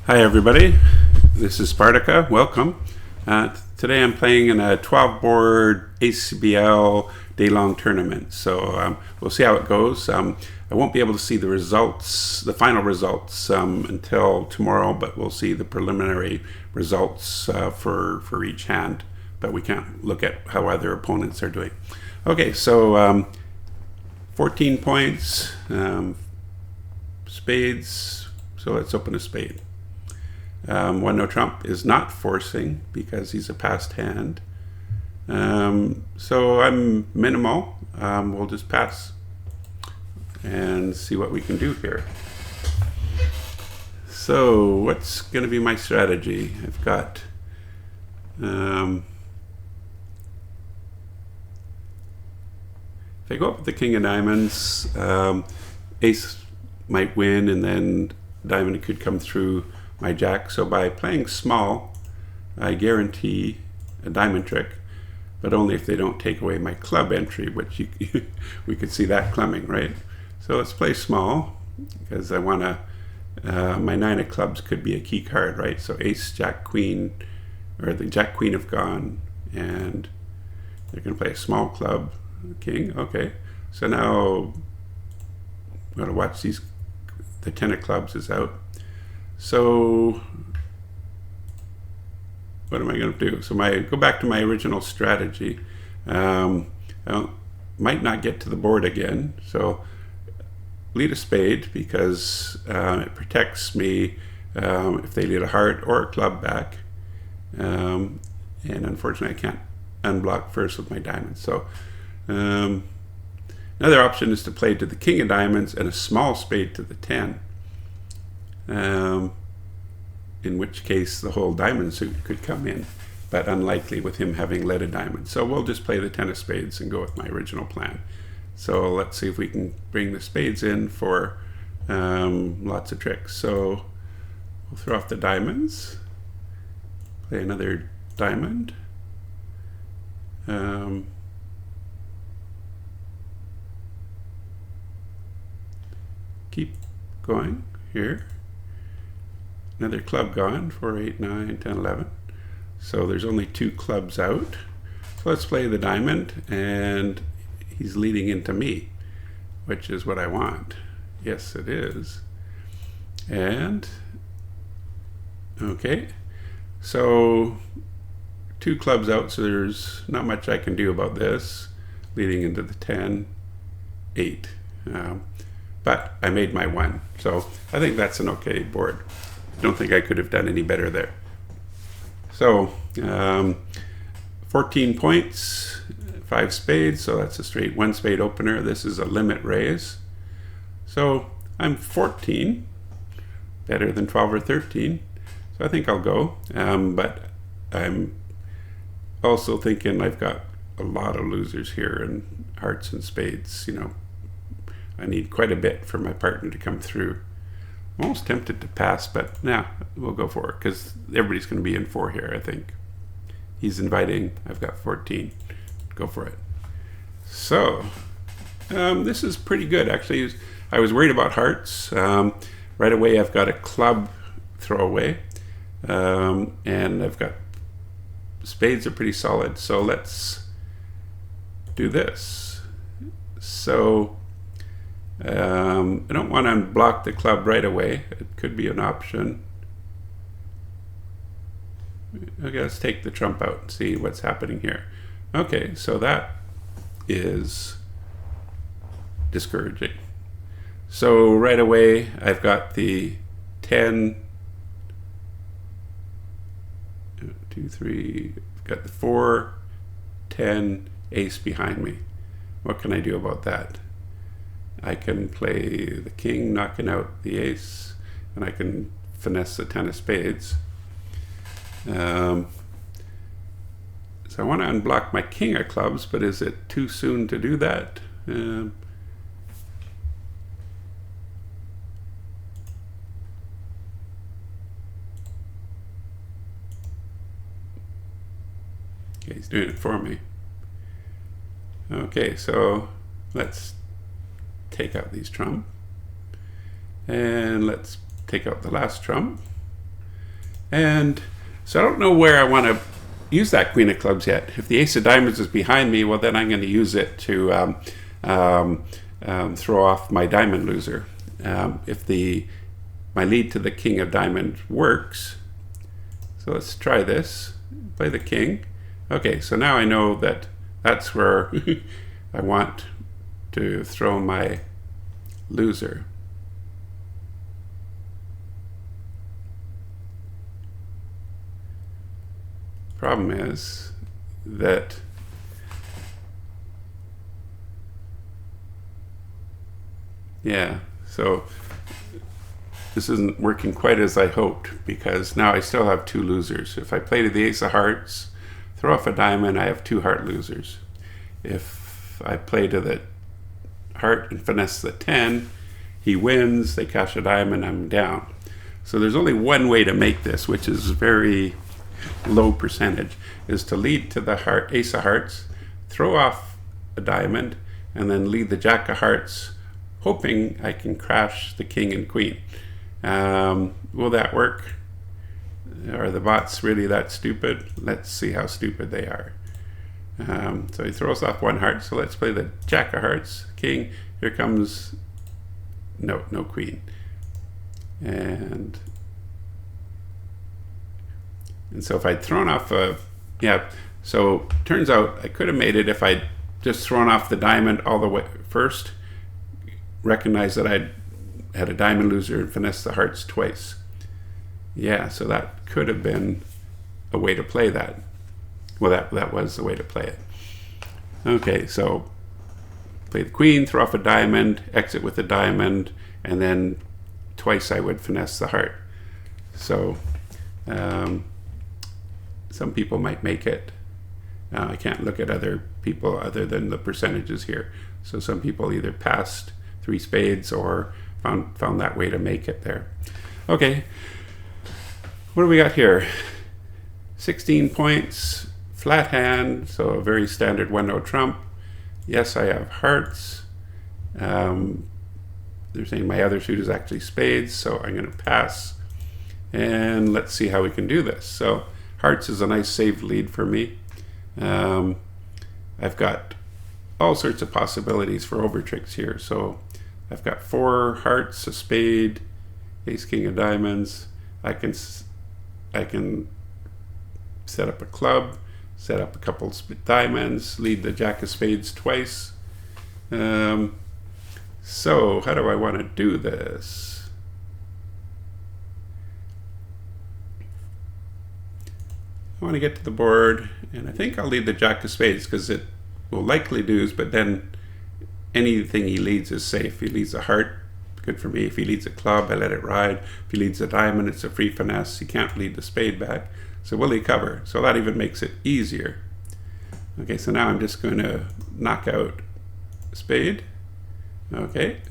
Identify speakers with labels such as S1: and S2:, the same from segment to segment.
S1: Hi everybody, this is Spartica, welcome. Today I'm playing in a 12-board ACBL day-long tournament, so we'll see how it goes. I won't be able to see the results, the final results, until tomorrow, but we'll see the preliminary results for each hand, but we can't look at how other opponents are doing. Okay, so 14 points, spades, so let's open a spade. One no trump is not forcing because he's a passed hand. So I'm minimal. We'll just pass and see what we can do here. So what's going to be my strategy? I've got if I go up with the king of diamonds, ace might win and then diamond could come through my jack. So by playing small, I guarantee a diamond trick, but only if they don't take away my club entry, which we could see that coming, right? So let's play small because I want to, my 9 of clubs could be a key card, right? So ace, jack, queen, or the jack, queen have gone, and they're going to play a small club, king, okay. So now I'm going to watch these, the 10 of clubs is out. So what am I going to do? So go back to my original strategy. I might not get to the board again. So lead a spade because it protects me if they lead a heart or a club back. And unfortunately I can't unblock first with my diamonds. So another option is to play to the king of diamonds and a small spade to the 10. In which case the whole diamond suit could come in, but unlikely with him having led a diamond. So we'll just play the 10 of spades and go with my original plan. So let's see if we can bring the spades in for lots of tricks. So we'll throw off the diamonds, play another diamond. Keep going here. Another club gone, 4, 8, 9, 10, 11. So there's only 2 clubs out. So let's play the diamond, and he's leading into me, which is what I want. Yes, it is. And, okay. So 2 clubs out, so there's not much I can do about this. Leading into the 10, 8. But I made my 1. So I think that's an okay board. Don't think I could have done any better there. So 14 points, 5 spades, so that's a straight 1 spade opener. This is a limit raise. So I'm 14, better than 12 or 13. So I think I'll go, but I'm also thinking I've got a lot of losers here in hearts and spades. You know, I need quite a bit for my partner to come through. I'm almost tempted to pass, but nah, we'll go for it because everybody's going to be in 4 here, I think. He's inviting. I've got 14. Go for it. So this is pretty good, actually. I was worried about hearts. Right away, I've got a club throwaway, and I've got spades are pretty solid. So let's do this. So I don't want to unblock the club right away. It could be an option. Okay, let's take the trump out and see what's happening here. Okay, so that is discouraging. So right away, I've got the 10, 2, 3, I've got the 4, 10, ace behind me. What can I do about that? I can play the king, knocking out the ace, and I can finesse the 10 of spades. So I want to unblock my king of clubs, but is it too soon to do that? Okay, he's doing it for me. Okay, so let's take out these trump, and let's take out the last trump. And so I don't know where I want to use that queen of clubs yet. If the ace of diamonds is behind me, well, then I'm going to use it to throw off my diamond loser. If my lead to the king of diamonds works, so let's try this. Play the king. Okay, so now I know that that's where I want to throw my loser. Problem is that so this isn't working quite as I hoped, because now I still have two losers. If I play to the ace of hearts, throw off a diamond, I have two heart losers. If I play to the heart and finesse the 10, he wins, they cash a diamond, I'm down. So there's only one way to make this, which is very low percentage, is to lead to the heart, ace of hearts, throw off a diamond, and then lead the jack of hearts, hoping I can crash the king and queen. Will that work? Are the bots really that stupid? Let's see how stupid they are. So he throws off one heart, so let's play the jack of hearts, king. Here comes, no queen. And so if I'd thrown off so turns out I could have made it if I'd just thrown off the diamond all the way first, recognize that I'd had a diamond loser and finesse the hearts twice. Yeah, so that could have been a way to play that. Well, that was the way to play it. Okay, so play the queen, throw off a diamond, exit with a diamond, and then twice I would finesse the heart. So some people might make it. I can't look at other people other than the percentages here. So some people either passed three spades or found that way to make it there. Okay, what do we got here? 16 points, flat hand, so a very standard 1-0 trump. Yes, I have hearts. They're saying my other suit is actually spades, so I'm going to pass. And let's see how we can do this. So hearts is a nice saved lead for me. I've got all sorts of possibilities for over tricks here. So I've got 4 hearts, a spade, ace, king of diamonds. I can set up a club, set up a couple diamonds, lead the jack of spades twice. So how do I want to do this? I want to get to the board, and I think I'll lead the jack of spades because it will likely lose, but then anything he leads is safe. If he leads a heart, good for me. If he leads a club, I let it ride. If he leads a diamond, it's a free finesse. He can't lead the spade back. So will he cover? So that even makes it easier. Okay, so now I'm just going to knock out spade. Okay,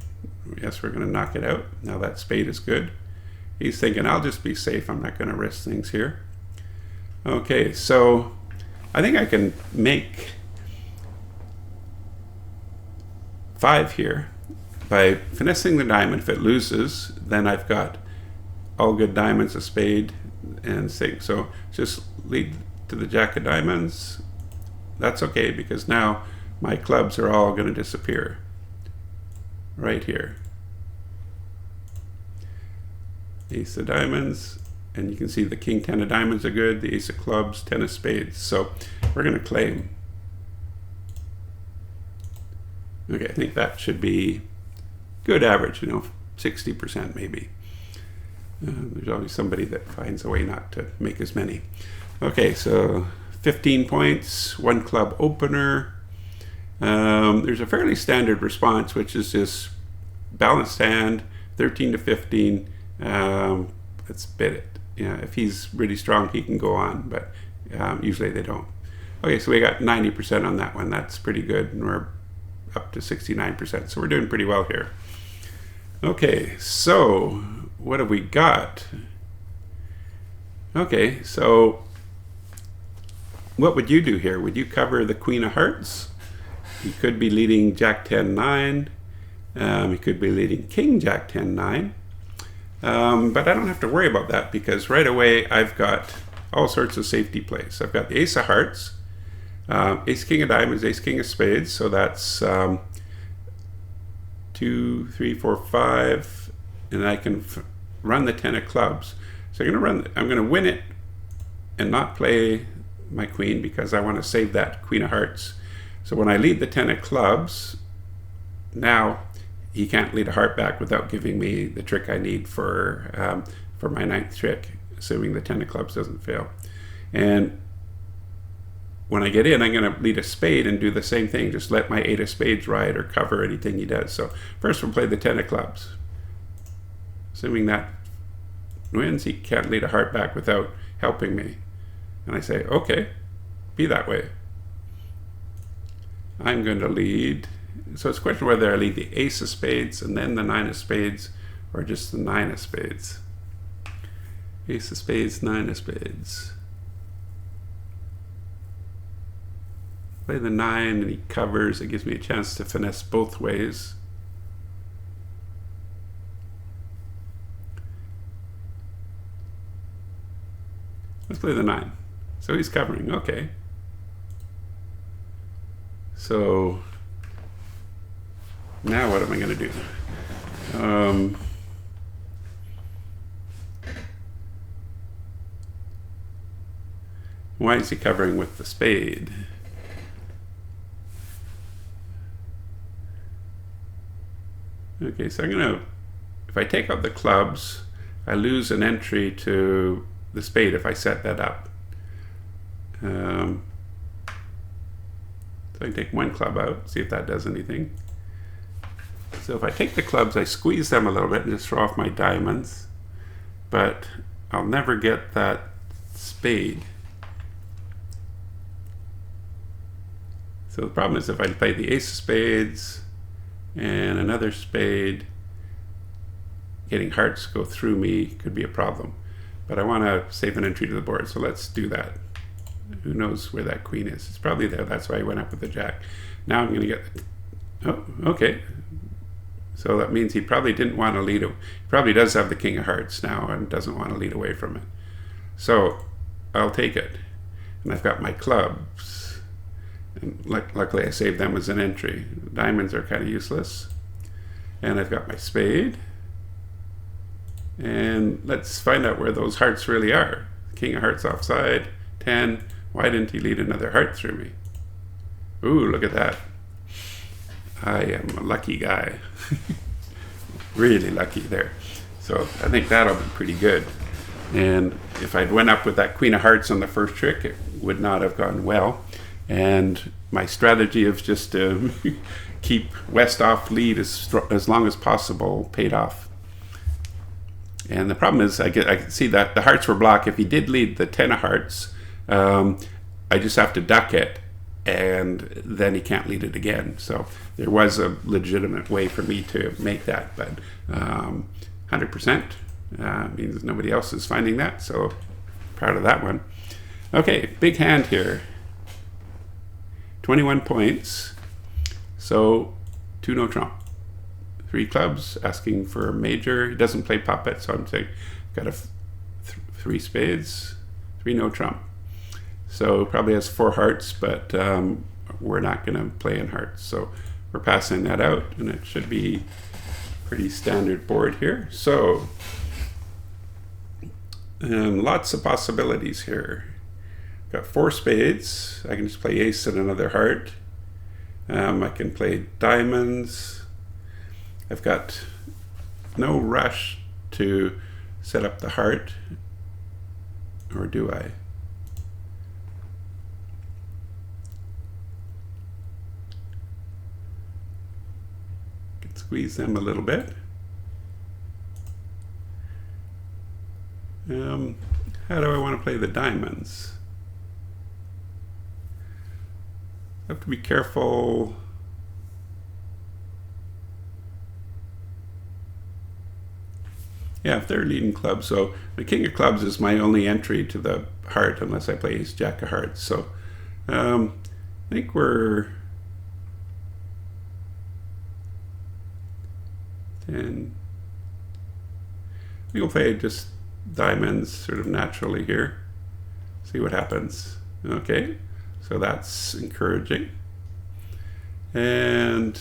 S1: yes, we're going to knock it out. Now that spade is good. He's thinking, I'll just be safe. I'm not going to risk things here. Okay, so I think I can make 5 here by finessing the diamond. If it loses, then I've got all good diamonds, a spade, and six. So just lead to the jack of diamonds. That's okay, because now my clubs are all going to disappear right here. Ace of diamonds, and you can see the king 10 of diamonds are good, the ace of clubs, 10 of spades. So we're going to claim. Okay, I think that should be good average, 60% maybe. There's always somebody that finds a way not to make as many. Okay, so 15 points, 1 club opener. There's a fairly standard response, which is just balanced hand, 13 to 15. Let's bet it. If he's really strong, he can go on, but usually they don't. Okay, so we got 90% on that one. That's pretty good, and we're up to 69%, so we're doing pretty well here. Okay, so what have we got? Okay, so what would you do here? Would you cover the queen of hearts? He could be leading jack 10-9. He could be leading king jack 10-9. But I don't have to worry about that because right away I've got all sorts of safety plays. I've got the ace of hearts, ace king of diamonds, ace king of spades, so that's 2, 3, 4, 5, and I can run the 10 of clubs. So I'm going to win it and not play my queen because I want to save that queen of hearts. So when I lead the 10 of clubs, now he can't lead a heart back without giving me the trick I need for my 9th trick, assuming the 10 of clubs doesn't fail. And when I get in, I'm going to lead a spade and do the same thing. Just let my 8 of spades ride or cover anything he does. So first we'll play the 10 of clubs. Assuming that wins, he can't lead a heart back without helping me. And I say, okay, be that way. I'm going to lead. So it's a question whether I lead the ace of spades and then the 9 of spades or just the 9 of spades. Ace of spades, 9 of spades. Play the 9 and he covers. It gives me a chance to finesse both ways. Let's play the 9. So he's covering, okay. So now what am I going to do? Why is he covering with the spade? Okay, so I'm going to, if I take out the clubs, I lose an entry to the spade if I set that up. So I can take one club out, see if that does anything. So if I take the clubs, I squeeze them a little bit and just throw off my diamonds, but I'll never get that spade. So the problem is if I play the ace of spades and another spade, getting hearts go through me could be a problem. But I want to save an entry to the board, so let's do that. Who knows where that queen is? It's probably there. That's why I went up with the jack. Now I'm going to get... Oh, okay. So that means he probably didn't want to lead... He probably does have the king of hearts now and doesn't want to lead away from it. So I'll take it. And I've got my clubs. And luckily I saved them as an entry. Diamonds are kind of useless. And I've got my spade. And let's find out where those hearts really are. King of hearts offside, 10. Why didn't he lead another heart through me? Ooh, look at that. I am a lucky guy. Really lucky there. So I think that'll be pretty good. And if I'd went up with that queen of hearts on the first trick, it would not have gone well. And my strategy of just to keep West off lead as long as possible paid off. And the problem is I can see that the hearts were blocked. If he did lead the 10 of hearts, I just have to duck it, and then he can't lead it again. So there was a legitimate way for me to make that, but 100% means nobody else is finding that, so proud of that one. Okay, big hand here. 21 points, so 2 no trump. 3 clubs, asking for a major. He doesn't play puppet, so I'm saying got 3 spades, 3 no trump. So probably has 4 hearts, but we're not going to play in hearts. So we're passing that out, and it should be pretty standard board here. So lots of possibilities here. Got 4 spades. I can just play ace and another heart. I can play diamonds. I've got no rush to set up the heart, or do I? Can squeeze them a little bit. How do I want to play the diamonds? I have to be careful. Yeah, if they're leading clubs, so the king of clubs is my only entry to the heart unless I play ace jack of hearts. So I think we're 10. we'll play just diamonds sort of naturally here. See what happens. Okay, so that's encouraging. And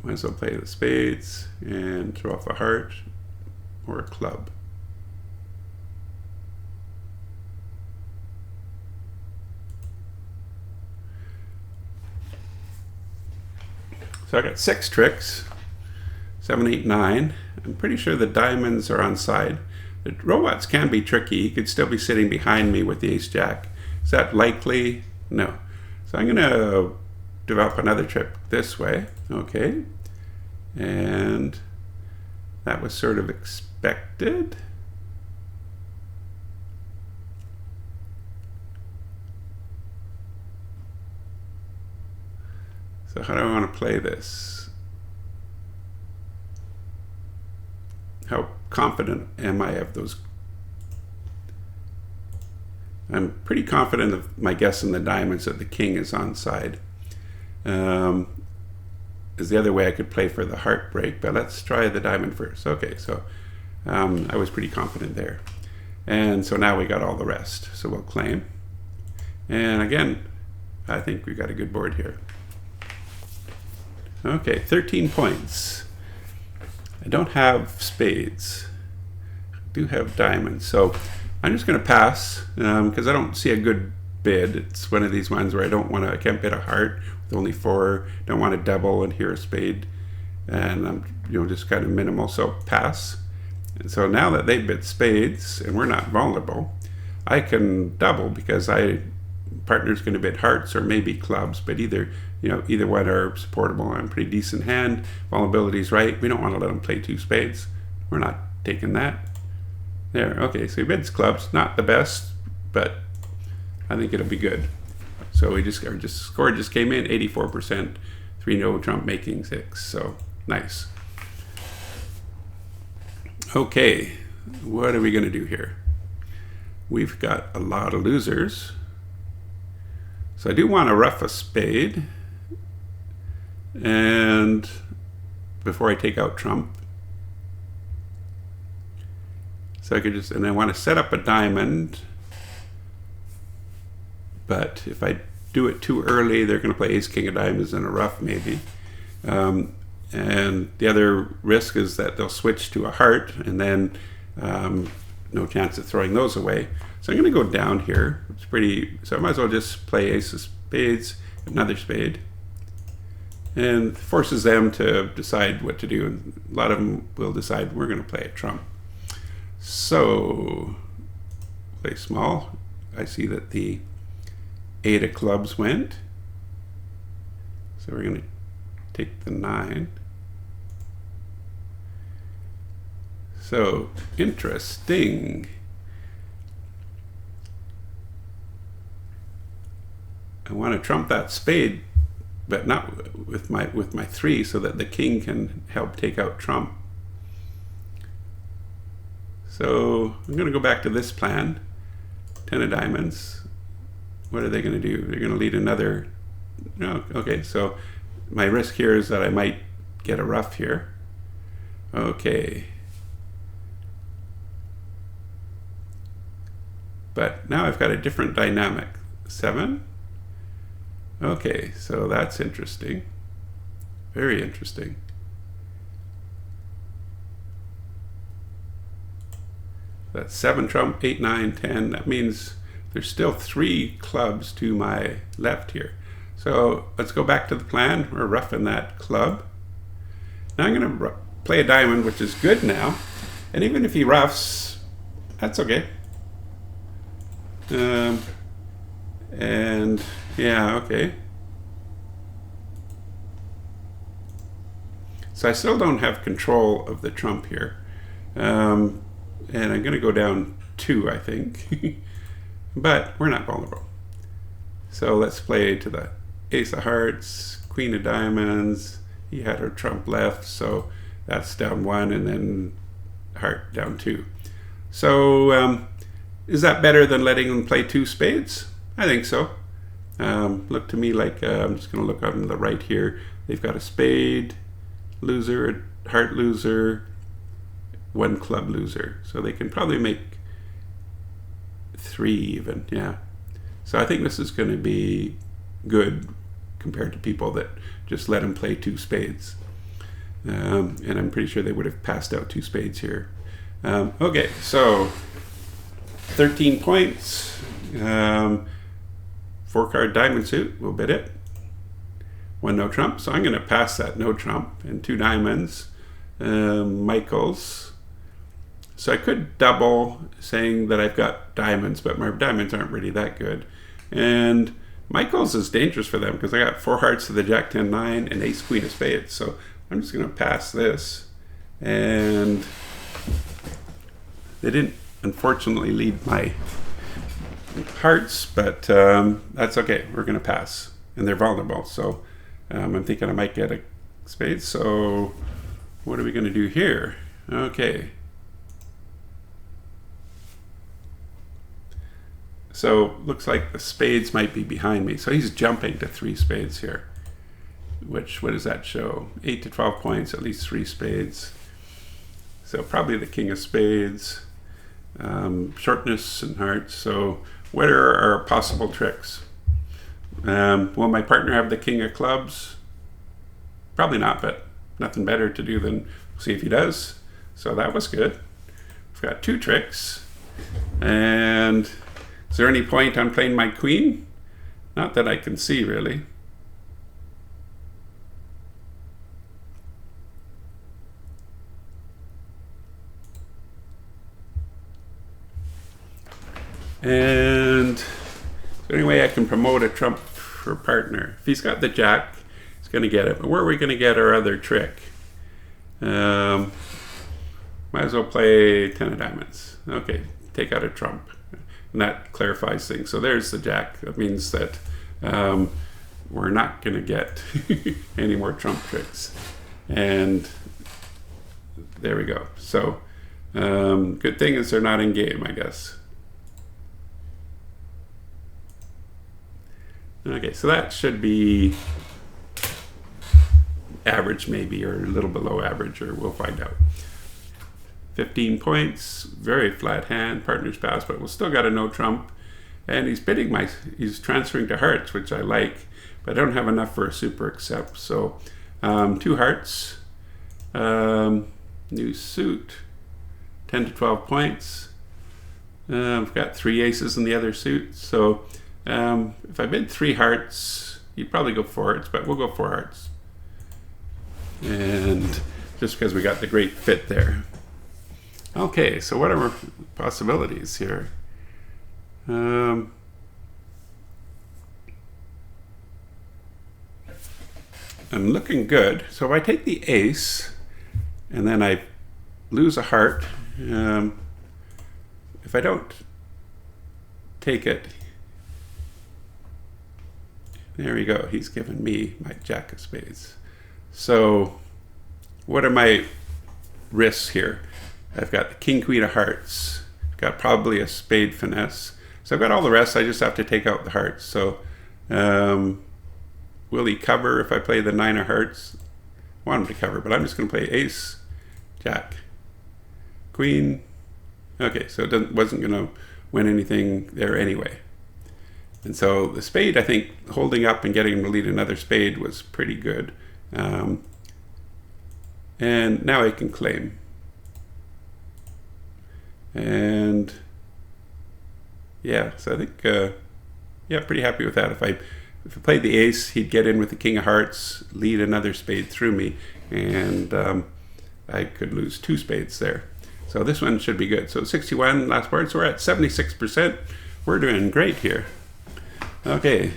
S1: might as well play the spades and throw off a heart or a club. So I got 6 tricks, 7, 8, 9. I'm pretty sure the diamonds are on side. The robots can be tricky. He could still be sitting behind me with the ace-jack. Is that likely? No. So I'm going to develop another trick this way. Okay. And that was sort of expected. So how do I want to play this? How confident am I of those? I'm pretty confident of my guess in the diamonds that the king is on side. Is the other way I could play for the heartbreak, but let's try the diamond first. Okay, so I was pretty confident there. And so now we got all the rest. So we'll claim. And again, I think we got a good board here. Okay, 13 points. I don't have spades. I do have diamonds. So I'm just going to pass because I don't see a good bid. It's one of these ones where I can't bid a heart with only 4. Don't want to double and here a spade. And I'm just kind of minimal. So pass. And so now that they bid spades and we're not vulnerable, I can double because partner's going to bid hearts or maybe clubs, but either one are supportable. I'm pretty decent hand. Vulnerability's right. We don't want to let them play 2 spades. We're not taking that. There. Okay, so he bids clubs. Not the best, but I think it'll be good. So our score just came in 84%. 3-no Trump making 6. So nice. Okay, what are we going to do here? We've got a lot of losers. So I do want to rough a spade. And before I take out Trump. So and I want to set up a diamond. But if I do it too early, they're going to play ace, king of diamonds and a rough maybe. And the other risk is that they'll switch to a heart and then no chance of throwing those away. So I'm going to go down here. So I might as well just play ace of spades, another spade. And forces them to decide what to do. And a lot of them will decide we're going to play a trump. So play small. I see that the 8 of clubs went. So we're going to take the 9. So interesting. I want to trump that spade, but not with my 3, so that the king can help take out trump. So I'm going to go back to this plan. 10 of diamonds. What are they going to do? They're going to lead another. No, okay, so my risk here is that I might get a rough here. Okay. But now I've got a different dynamic. 7. Okay, so that's interesting. Very interesting. That's 7 trump, 8, 9, 10. That means there's still 3 clubs to my left here. So let's go back to the plan. We're roughing that club. Now I'm going to play a diamond, which is good now. And even if he roughs, that's okay. And yeah, okay. So I still don't have control of the trump here. And I'm going to go down 2, I think. But we're not vulnerable. So let's play to the ace of hearts, queen of diamonds. He had her trump left, so that's down 1, and then heart down 2. So is that better than letting them play 2 spades? I think so. Look to me like I'm just going to look on the right here. they've got a spade loser, a heart loser, one club loser. So they can probably make 3 even, yeah. So I think this is going to be good compared to people that just let him play 2 spades. And I'm pretty sure they would have passed out 2 spades here. Okay, so 13 points. 4-card diamond suit, we'll bid it. 1 no trump, so I'm going to pass that no trump and 2 diamonds. Michael's. So I could double saying that I've got diamonds, but my diamonds aren't really that good. And Michael's is dangerous for them because I got 4 hearts to the jack 10 9 and ace queen of spades. So I'm just going to pass this. And they didn't unfortunately lead my hearts, but that's okay. We're going to pass. And they're vulnerable. So I'm thinking I might get a spade. So what are we going to do here? Okay. So looks like the spades might be behind me. So he's jumping to 3 spades here. Which, what does that show? 8 to 12 points, at least 3 spades. So probably the king of spades. Shortness and hearts. So what are our possible tricks? Will my partner have the king of clubs? Probably not, but nothing better to do than see if he does. So that was good. We've got 2 tricks. And is there any point on playing my queen? Not that I can see, really. And is there any way I can promote a trump for partner? If he's got the jack, he's going to get it. But where are we going to get our other trick? Might as well play 10 of diamonds. Okay, take out a trump. And that clarifies things. So there's the jack. That means that we're not going to get any more trump tricks. And there we go. So good thing is they're not in game, I guess. Okay, so that should be average maybe, or a little below average, or we'll find out. 15 points, very flat hand, partner's pass, but we'll still got a no trump. And he's bidding he's transferring to hearts, which I like, but I don't have enough for a super accept. So 2 hearts, new suit, 10 to 12 points. I've got 3 aces in the other suit. So if I bid 3 hearts, you'd probably go 4 hearts, but we'll go 4 hearts. And just because we got the great fit there. Okay, so what are our possibilities here? I'm looking good. So if I take the ace and then I lose a heart, if I don't take it, there we go. He's given me my jack of spades. So what are my risks here? I've got the king, queen of hearts. I've got probably a spade finesse. So I've got all the rest. I just have to take out the hearts. So will he cover if I play the 9 of hearts? I want him to cover, but I'm just going to play ace, jack, queen. Okay, so it wasn't going to win anything there anyway. And so the spade, I think, holding up and getting him to lead another spade was pretty good. And now I can claim. And yeah, so I think, yeah, pretty happy with that. If I played the ace, he'd get in with the king of hearts, lead another spade through me, and I could lose 2 spades there. So this one should be good. So 61 last board, so we're at 76%. We're doing great here. Okay,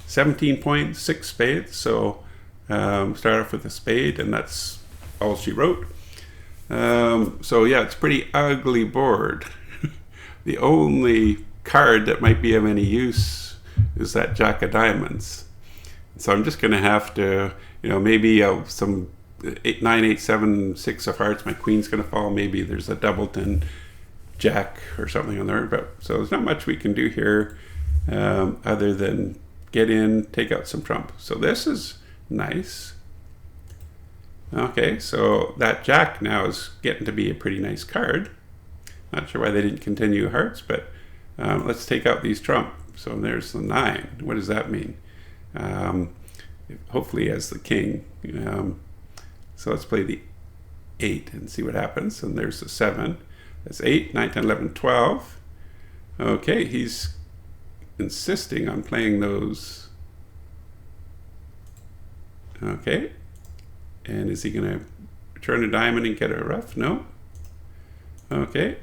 S1: 17 points, 6 spades. So start off with a spade, and that's all she wrote. So yeah, it's a pretty ugly board. The only card that might be of any use is that jack of diamonds. So I'm just going to have to, maybe some 8, 9, 8, 7, 6 of hearts. My queen's going to fall. Maybe there's a doubleton jack or something on there. But so there's not much we can do here other than get in, take out some trump. So this is Nice. Okay, so that jack now is getting to be a pretty nice card. Not sure why they didn't continue hearts, but let's take out these trump. So there's the 9. What does that mean? Hopefully as the king. So let's play the 8 and see what happens. And there's the 7. That's 8, 9, 10, 11, 12. Okay, he's insisting on playing those. Okay. And is he going to return a diamond and get a ruff? No. Okay.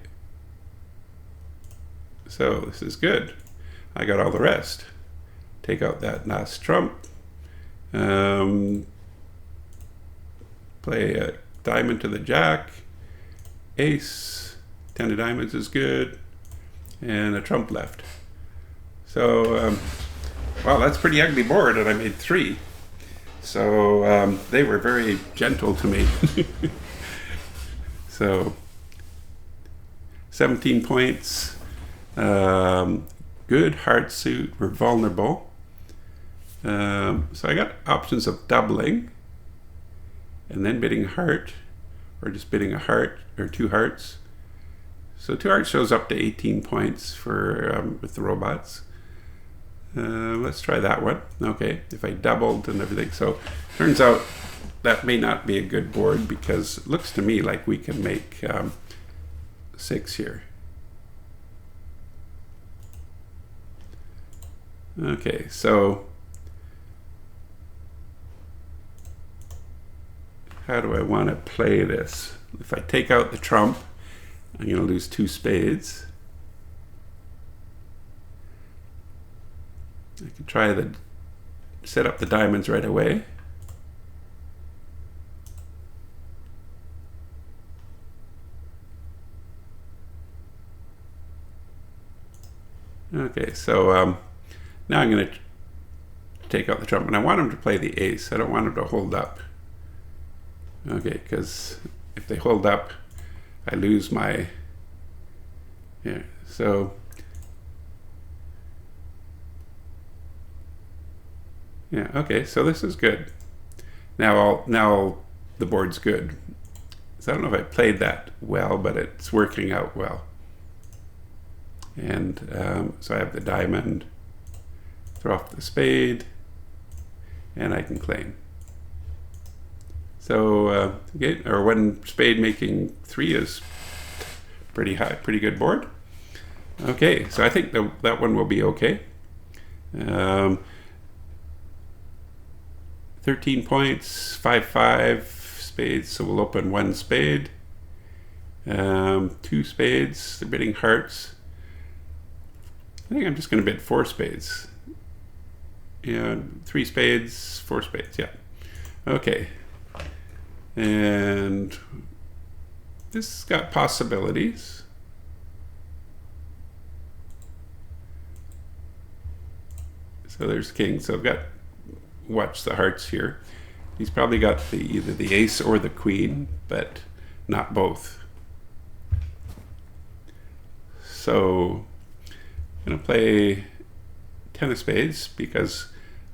S1: So this is good. I got all the rest. Take out that last trump. Play a diamond to the jack. Ace. 10 of diamonds is good. And a trump left. So, wow, that's a pretty ugly board, and I made 3. So they were very gentle to me. So 17 points. Good heart suit. We're vulnerable. So I got options of doubling and then bidding heart, or just bidding a heart or 2 hearts. So 2 hearts shows up to 18 points for with the robots. Let's try that one. Okay, if I doubled and everything. So turns out that may not be a good board, because it looks to me like we can make 6 here. Okay, so how do I want to play this? If I take out the trump, I'm going to lose 2 spades. I can try to set up the diamonds right away. Okay, so now I'm going to take out the trump, and I want him to play the ace. I don't want him to hold up. Okay, because if they hold up, I lose my, yeah, so yeah, okay, so this is good. Now the board's good. So I don't know if I played that well, but it's working out well. And so I have the diamond, throw off the spade, and I can claim. So okay, or 1 spade making 3 is pretty high, pretty good board. Okay, so I think that one will be okay. 13 points, 5, 5 spades, so we'll open 1 spade. 2 spades, they're bidding hearts. I think I'm just going to bid 4 spades. Yeah, 3 spades, 4 spades, yeah. Okay. And this has got possibilities. So there's king. So I've got, watch the hearts here. He's probably got either the ace or the queen, but not both. So I'm going to play 10 of spades because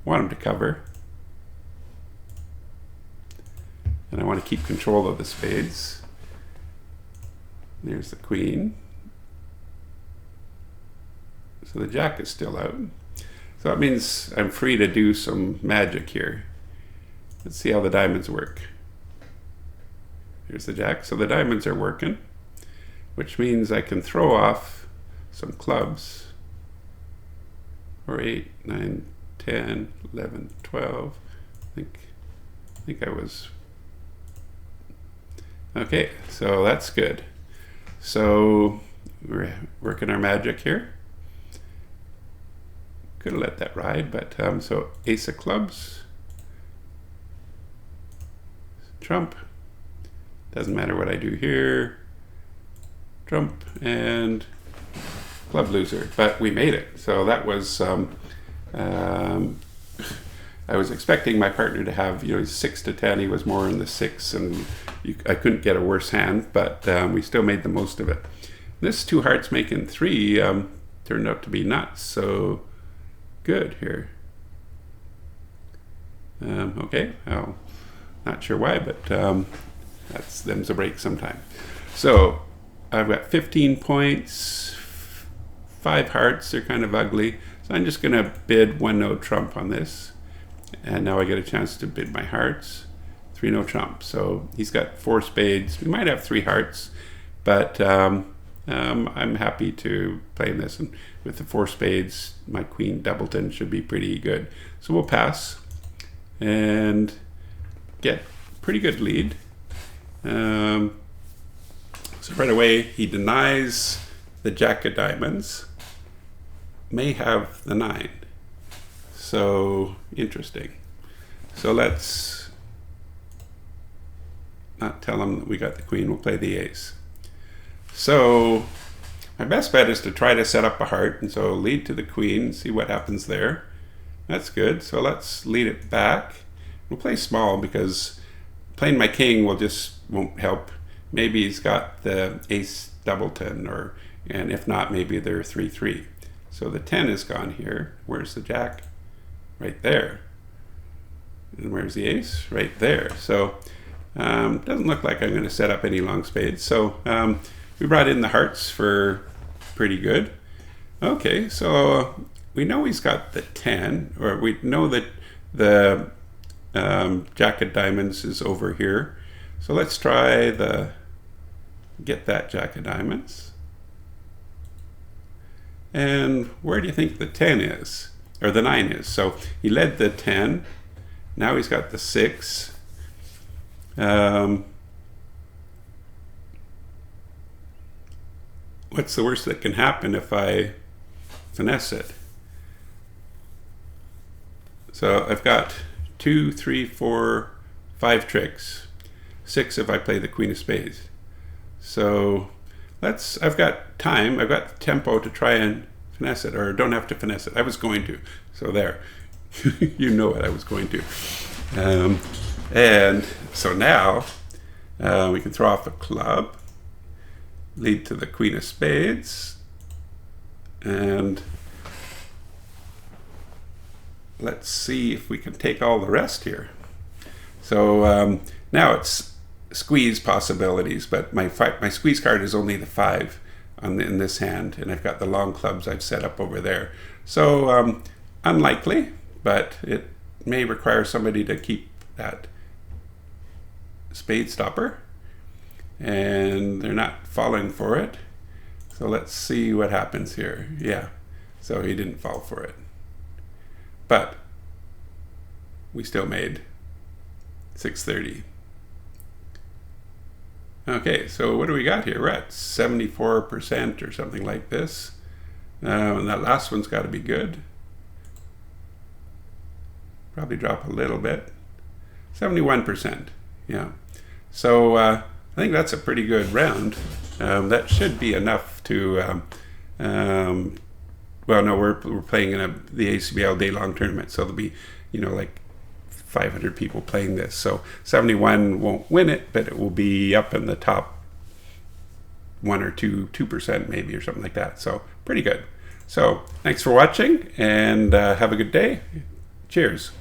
S1: I want him to cover. And I want to keep control of the spades. There's the queen. So the jack is still out. So that means I'm free to do some magic here. Let's see how the diamonds work. Here's the jack. So the diamonds are working, which means I can throw off some clubs. Or 8, 9, 10, 11, 12. I think I was... Okay, so that's good. So we're working our magic here. Could have let that ride, but so ace of clubs, trump, doesn't matter what I do here, trump, and club loser, but we made it. So that was, I was expecting my partner to have, 6 to 10, he was more in the 6, and I couldn't get a worse hand, but we still made the most of it. This 2 hearts making 3 turned out to be nuts, so good here. Okay, well, not sure why, but them's a break sometime. So I've got 15 points, 5 hearts. They're kind of ugly. So I'm just going to bid 1 no trump on this. And now I get a chance to bid my hearts. 3 no trump. So he's got 4 spades. We might have 3 hearts, but I'm happy to play in this. And with the 4 spades, my queen doubleton should be pretty good. So we'll pass and get pretty good lead. So right away, he denies the jack of diamonds. May have the 9. So interesting. So let's not tell him that we got the queen. We'll play the ace. So my best bet is to try to set up a heart, and so lead to the queen, see what happens there. That's good. So let's lead it back. We'll play small because playing my king won't help. Maybe he's got the ace doubleton, and if not, maybe they're 3-3. So the 10 is gone here. Where's the jack? Right there. And where's the ace? Right there. So doesn't look like I'm going to set up any long spades. So we brought in the hearts for pretty good. Okay, so we know he's got the 10, or we know that the jack of diamonds is over here. So let's try get that jack of diamonds. And where do you think the 10 is? Or the 9 is? So he led the 10. Now he's got the 6. What's the worst that can happen if I finesse it? So I've got 2, 3, 4, 5 tricks. 6 if I play the queen of spades. So I've got time, I've got tempo to try and finesse it, or don't have to finesse it. I was going to, so there. You know what I was going to. And so now we can throw off a club, lead to the queen of spades, and let's see if we can take all the rest here. So now it's squeeze possibilities, but my squeeze card is only the 5 in this hand, and I've got the long clubs I've set up over there. So unlikely, but it may require somebody to keep that spade stopper, and they're not falling for it. So let's see what happens here. Yeah, so he didn't fall for it, but we still made 630. Okay, so what do we got here? We're at 74% or something like this. And that last one's got to be good. Probably drop a little bit. 71%, yeah. So I think that's a pretty good round. That should be enough to, well, no, we're playing in the ACBL day-long tournament, so there'll be, like 500 people playing this. So 71 won't win it, but it will be up in the top 1 or 2% maybe, or something like that. So pretty good. So thanks for watching, and have a good day. Cheers.